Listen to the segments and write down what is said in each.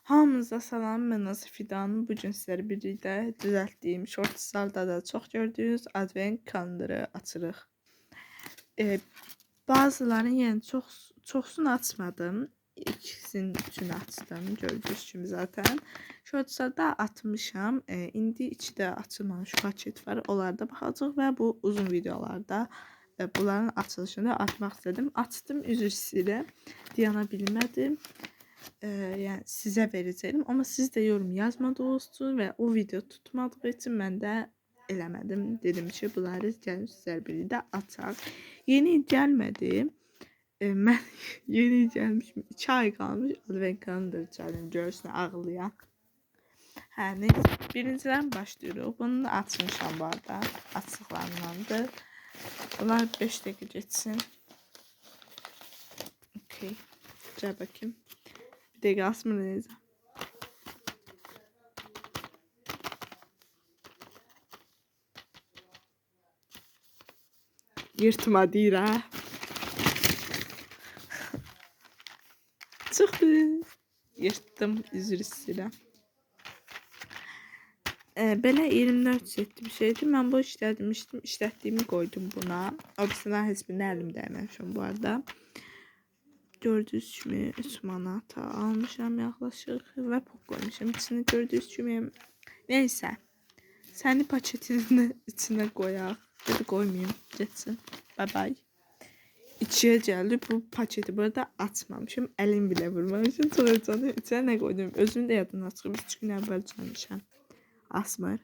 Hamınıza salam, mən Nazif Fidan. Bugün sizlərlə birlikdə düzəltdiyim shortslarda da çox gördüyünüz advent kalendarı açırıq. Bazıların yəni çoxsunu açmadım. İkisinin üçünü açdım. Gördüyünüz kimi zaten. Shortslarda atmışam. İndi içində açılmamış paket var. Onlarda baxacaq və bu uzun videolarda bunların açılışını atmaq istedim. Açdım, üzr istəyirəm. Dayana bilmədim. Yəni sizə verəcəyim, amma siz də yorum yazmadınız və o video tutmadığı üçün mən də eləmədim. Dedim ki, bunları gəlin sizlər birlikdə açaq. Yeni gəlmədi. Mən yeni gəlmişim. 2 ay qalmış advent kalender challenge görsün ağlayan. Hə, neyse. Birinciden başlıyoruz. Bunu da açmışam bu arada. Açıqlarındandır. Bunlar 5 dəqiqə geçsin. Okey. Gəl bakayım. Bir dəqiqə asmır neyse. Yırtma deyir ha. Çıxdı. Yırtdım, üzr istəyirəm. Belə 24 setli bir şeydi. Mən bu işlətdiyimi qoydum buna. Obisindən heç birini əlim dəyməmişəm bu arada. Gördüyünüz kimi 3 manata almışam yaxlaşıq və pok qoymuşam. İçini gördüyünüz kimi. Neysə. Səni paketinin içinə qoyaq. Dedi qoymayayım, geçsin. Bye bye. İçiyə gəldi. Bu paketi burada açmamışım. Əlim bile vurmamışım. Sonra içine ne koydum? Özümün de yadından çıxıb. 3 gün əvvəl çalmışam. Asmır.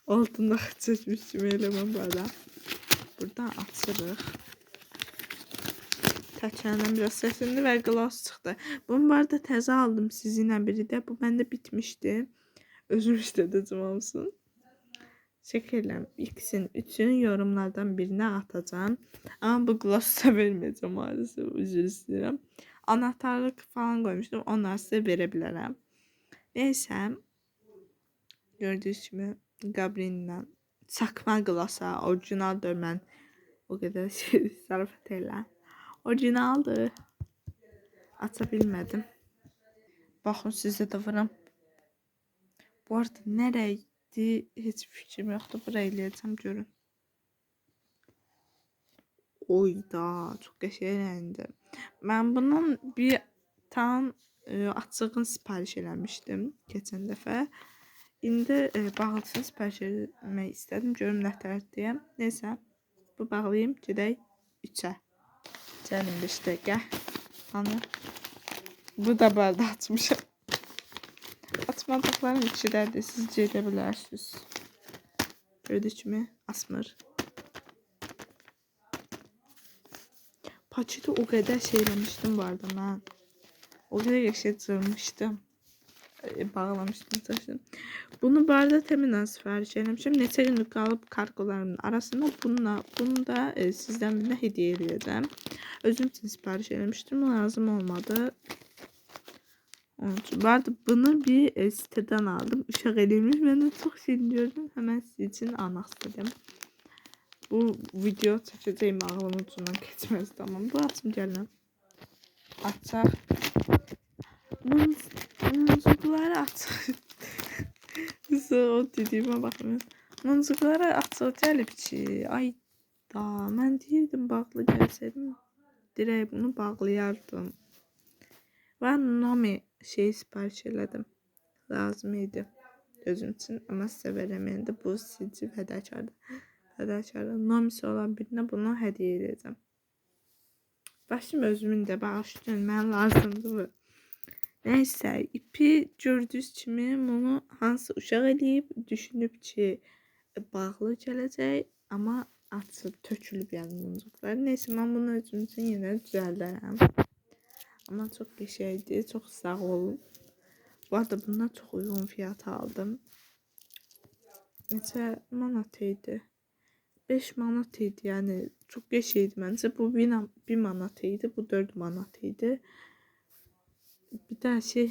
Altında çəkmiş kimi eləməm burada. Buradan açırıq. Təkəndən biraz səsində və qlas çıxdı. Bunu bu arada təzə aldım sizinlə birlikdə. Bu məndə bitmişdi. Özüm istədim olsun. Şəkərləm ikisinin üçün yorumlardan birinə atacağım. Amma bu glassa verməyəcəm maalesef. Üzr istəyirəm. Anahtarlıq falan qoymuşdum. Onları sizə verə bilərəm. Neysə. Gördüyünüz kimi Gabriel'lə çakma glassa. Orijinaldır, mən o qədər şey zarafat elə. Orijinaldır. Aça bilmədim. Baxın sizə də vuram. Bu arada nereydi hiç fikrim yoktu. Buraya eləyəcəm görün. Oyda çok qəşəngdir. Mən bunun bir tam açığın sipariş eləmişdim keçən dəfə. İndi bağlısını sipariş etmək istədim. Görüm nətər deyə. Neysə, bu bağlayayım, gedək 3-ə. Gəlin 5 dəqiqə. Hani bu da barda açmışam. Açmadıqlarım içindədir. Siz gedə bilərsiniz. Gördüyünüz kimi asmır. Paketi o qədər şeyləmişdim bu arada mən. O qədər qəşəng cırmışdım. Bağlamışdım saçını. Bunu bu arada təmindən sifariş eləmişəm. Neçə günlük qalıb kargolarımın arasında bunu da sizdən birinə hediyə edəcəm. Özüm üçün sifariş eləmişdim. Lazım olmadı. Bu arada bunu bir siteden aldım. Uşaq edilmiş. Ben de çok seviniyordum. Hemen sizin için almak istedim. Bu video çəkəcəyim ağlımın ucundan keçməz. Tamam. Bu açım gəlin. Açaq. Muncuqları açıq. O dediyimə baxmayın. Muncuqları açıq gəlib ki. Ay da. Mən deyirdim bağlı gəlsəydim. Dirək bunu bağlayardım. Ben Nomi sipariş elədim. Lazım idi özüm üçün, amma sizə verəməyəndə bu sizin fədakardır. Nomisi olan birinə bunu hədiyyə edəcəm. Başım özümün də bağışlayın, mənə lazımdır bu. Neysə, ipi gördüyünüz kimi bunu hansı uşaq eləyib, düşünüb ki, bağlı gələcək, amma açıb, tökülüb yəni muncuqlar. Neysə, mən bunu özüm üçün yenə düzəldərəm. Ama çok qəşəngdir, çok sağ olun. Bu arada bundan çok uygun fiyat aldım. Neçə manat idi? 5 manat idi, yəni çok qəşəngdir məncə. Bu 1 manat idi, bu 4 manat idi. Bir daha şey,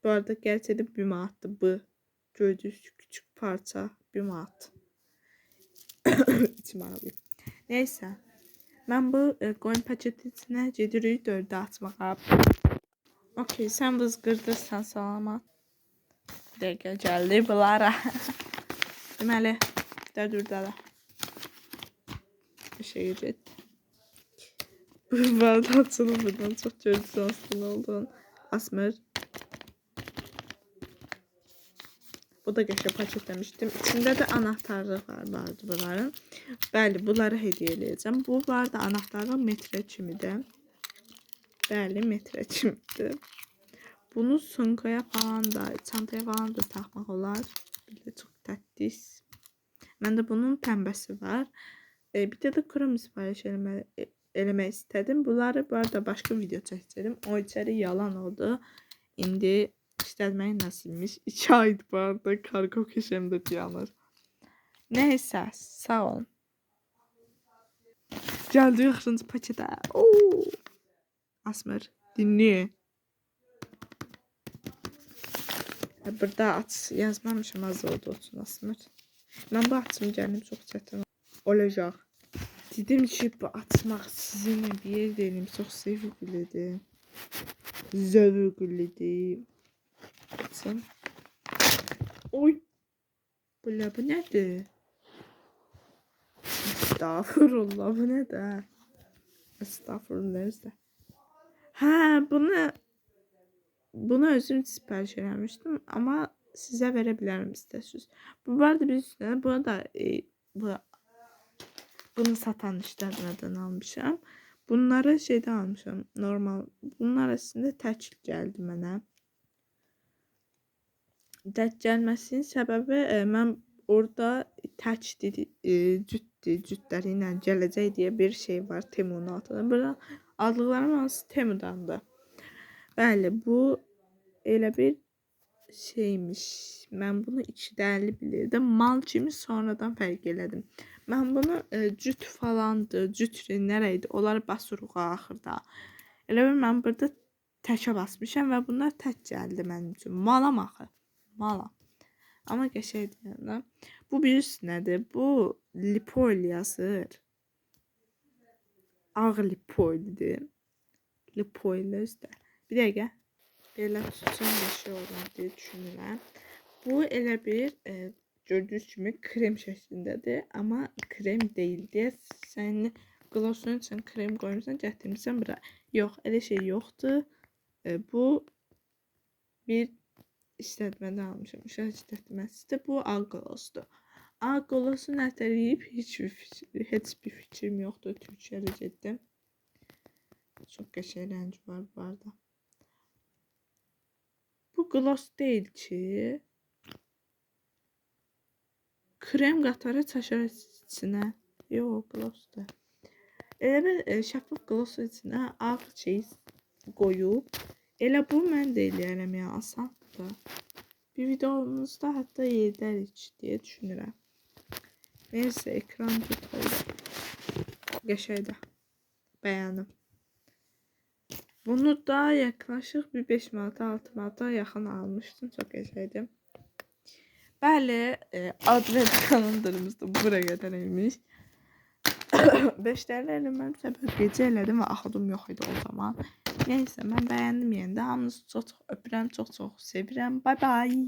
bu arada gerçekten 1 manatdı bu. Gördüyünüz küçük parça 1 manat. İçim ağrıyor. Neyse. Mən bu qoyun paketisinə gedirik 4-də açmağa. Okey, sən vızqırdırsan salamat. Bir dəqiqə gəldi bunlara. Deməli, də durdalar. Bir şey get. Bu arada açılır buradan çox görüntüsü aslında olduğunu. Asmır. Bu da qəşəng paketləmişdim. İçində də anahtarlıq vardı bunların. Bəli, bunları hədiyyə eləyəcəm. Bu arada anahtarlıq metrə kimidir. Bəli, metrə kimidir. Bunu sumkaya falan da, çantaya falan da taxmaq olar. Bir də çox tətlis. Məndə bunun pəmbəsi var. Bir də krem sifariş eləmək istədim. Bunları bu arada başqa video çəkəcəm. O içəri yalan oldu. İndi işlətmək nasibmiş. 2 aydır bu arada kargo köşəmdə dayanır. Neysə, sağ olun. Gəldik 6-cı paketə. Asmır, dinləyin. Burada aç yazmamışam, az oldu olsun Asmır. Mən bu açım gəlim çox çətin olacaq. Dedim ki, bu açmaq sizinlə bir yer deyim, çox sevgilidir. Zövqlüdür. Açın. Oy. Bu nədir? Estağfurullah, bu nədir? Estağfurullah. Hə, bunu özüm sipariş eləmişdim, amma sizə verə bilərəm istəsəniz. Bu arada bir üstünə bunu satan işlərdən almışam. Bunları şeydən almışam, normal. Bunlar əslində tək gəldi mənə. Tək gəlməsinin səbəbi mən orada tək cütləri ilə gələcək deyə bir şey var Temunun altında. Burada aldıqlarım hansı Temudandır. Bəli, bu elə bir şeymiş. Mən bunu 250 bilirdim. Mal kimi sonradan fərq elədim. Mən bunu cüt falandı, cütri nərəydi, onları basırıq axırda. Elə bir mən burada təkə basmışam və bunlar tək gəldi mənim üçün. Malam axı. Malam. Amma qəşəngdir yəni. Bu birisi nədir? Bu lipoil yazır. Ağ lipoildir. Lipoil özdə. Bir dəqiqə. Belə tutsun bir şey olur deyə düşünürəm. Bu elə bir gördüyünüz kimi krem şəklindədir. Amma krem deyil deyə sən qlosun üçün krem qoymuşsan, gətirmişsən bura. Yox, elə şey yoxdur. Bu bir işlətmədən almışam. İşlətməsidir. Bu ağ glosdur. Ağ glosu nətələyib heç bir fikrim yoxdur. Türkçədə getdim. Çox qəşəng rəngi var bu arada. Bu gloss deyil ki. Krem qatarı çaşar içinə. Yox, glossdur. Elə bir şəffaf gloss içinə ağ şey qoyub. Elə bu mən də eləyərəm asandır. Bir videomuzda hətta yedərik deyə düşünürəm. Neyse, ekran tutuldu. Qəşəngdir. Bəyəndim. Bunu da yaklaşık bir 5 manata 6 manata yaxın almışdım. Çox qəşəngdir. Bəli, advent kalendarımız da bura qədər imiş. 5'lərlə eləməm səbəb gecə elədim və axıdım yox idi o zaman. Neyse, mən bəyəndim yenə də. Hamınızı çox öpürəm, çox sevirəm. Bye bye.